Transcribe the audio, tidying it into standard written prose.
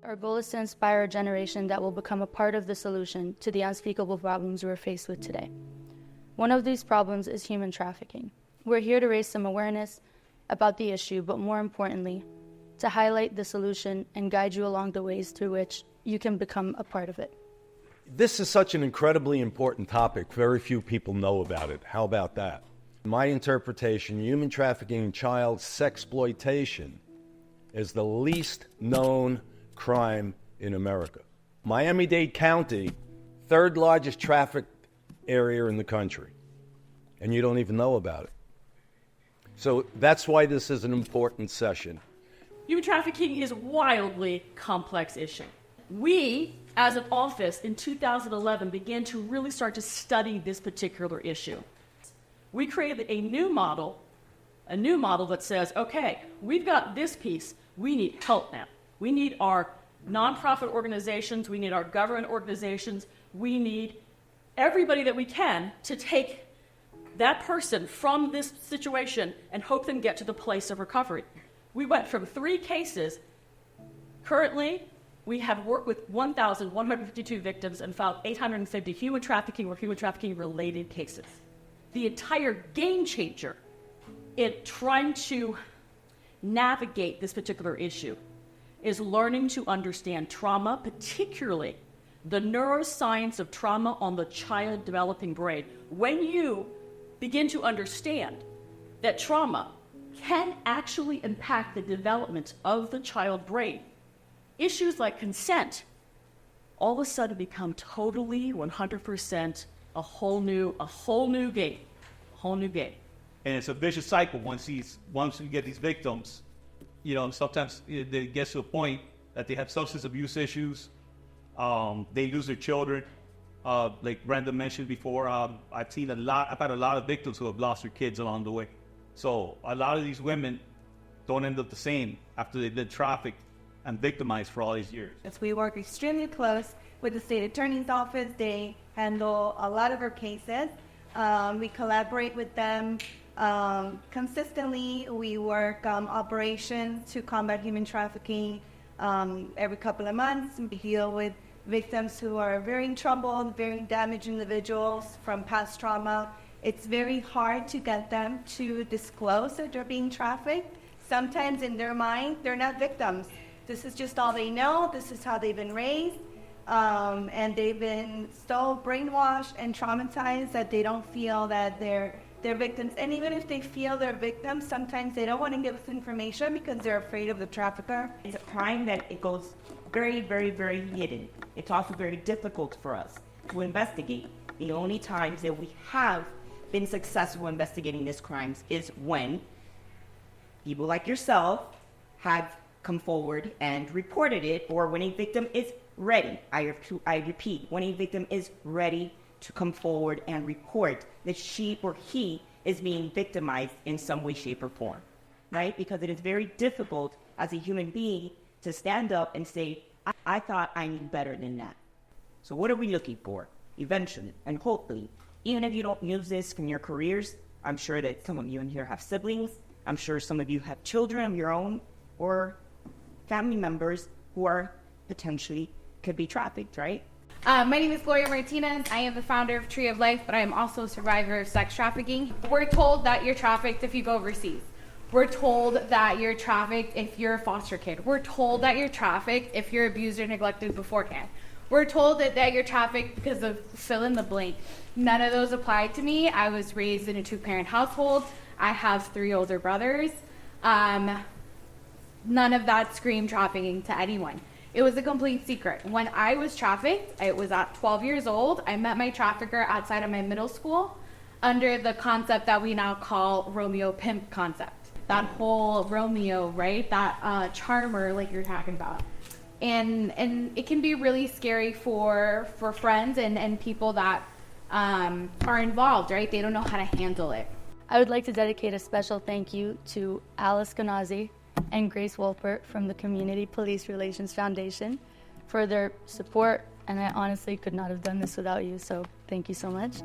Our goal is to inspire a generation that will become a part of the solution to the unspeakable problems we're faced with today. One of these problems is human trafficking. We're here to raise some awareness about the issue, but more importantly, to highlight the solution and guide you along the ways through which you can become a part of it. This is such an incredibly important topic. Very few people know about it. How about that? In my interpretation, human trafficking and child sexploitation is the least known crime in America. Miami-Dade County, third largest trafficked area in the country, and you don't even know about it. So that's why this is an important session. Human trafficking is a wildly complex issue. We, as an office in 2011, began to really start to study this particular issue. We created a new model that says, okay, we've got this piece, we need help now. We need our nonprofit organizations, we need our government organizations, we need everybody that we can to take that person from this situation and help them get to the place of recovery. We went from 3 cases. Currently, we have worked with 1,152 victims and filed 850 human trafficking or human trafficking related cases. The entire game changer in trying to navigate this particular issue is learning to understand trauma, particularly the neuroscience of trauma on the child developing brain. When you begin to understand that trauma can actually impact the development of the child brain, issues like consent all of a sudden become totally 100% a whole new game. And it's a vicious cycle. Once you get these victims, sometimes it gets to a point that they have substance abuse issues. They lose their children. Like Brenda mentioned before, I've had a lot of victims who have lost their kids along the way. So a lot of these women don't end up the same after they've been trafficked and victimized for all these years. As we work extremely close with the state attorney's office, they handle a lot of our cases. We collaborate with them consistently. We work operations to combat human trafficking every couple of months. We deal with victims who are very in trouble, very damaged individuals from past trauma. It's very hard to get them to disclose that they're being trafficked. Sometimes in their mind, they're not victims. This is just all they know. This is how they've been raised. And they've been so brainwashed and traumatized that they don't feel that they're victims. And even if they feel they're victims, sometimes they don't want to give us information because they're afraid of the trafficker. It's a crime that it goes very, very, very hidden. It's also very difficult for us to investigate. The only times that we have been successful investigating these crimes is when people like yourself have come forward and reported it, or when a victim is ready. I repeat, when a victim is ready to come forward and report that she or he is being victimized in some way, shape, or form, right? Because it is very difficult as a human being to stand up and say, I thought I knew better than that. So what are we looking for? Eventually, and hopefully, even if you don't use this in your careers, I'm sure that some of you in here have siblings. I'm sure some of you have children of your own or family members who are potentially could be trafficked, right? My name is Gloria Martinez. I am the founder of Tree of Life, but I am also a survivor of sex trafficking. We're told that you're trafficked if you go overseas. We're told that you're trafficked if you're a foster kid. We're told that you're trafficked if you're abused or neglected beforehand. We're told that you're trafficked because of fill in the blank. None of those apply to me. I was raised in a 2-parent household. I have 3 older brothers. None of that screamed trafficking to anyone. It was a complete secret. When I was trafficked, I was at 12 years old. I met my trafficker outside of my middle school under the concept that we now call Romeo pimp concept. That whole Romeo, right? That charmer like you're talking about. And it can be really scary for friends and people that are involved, right? They don't know how to handle it. I would like to dedicate a special thank you to Alice Ganazi and Grace Wolpert from the Community Police Relations Foundation for their support, and I honestly could not have done this without you, so thank you so much.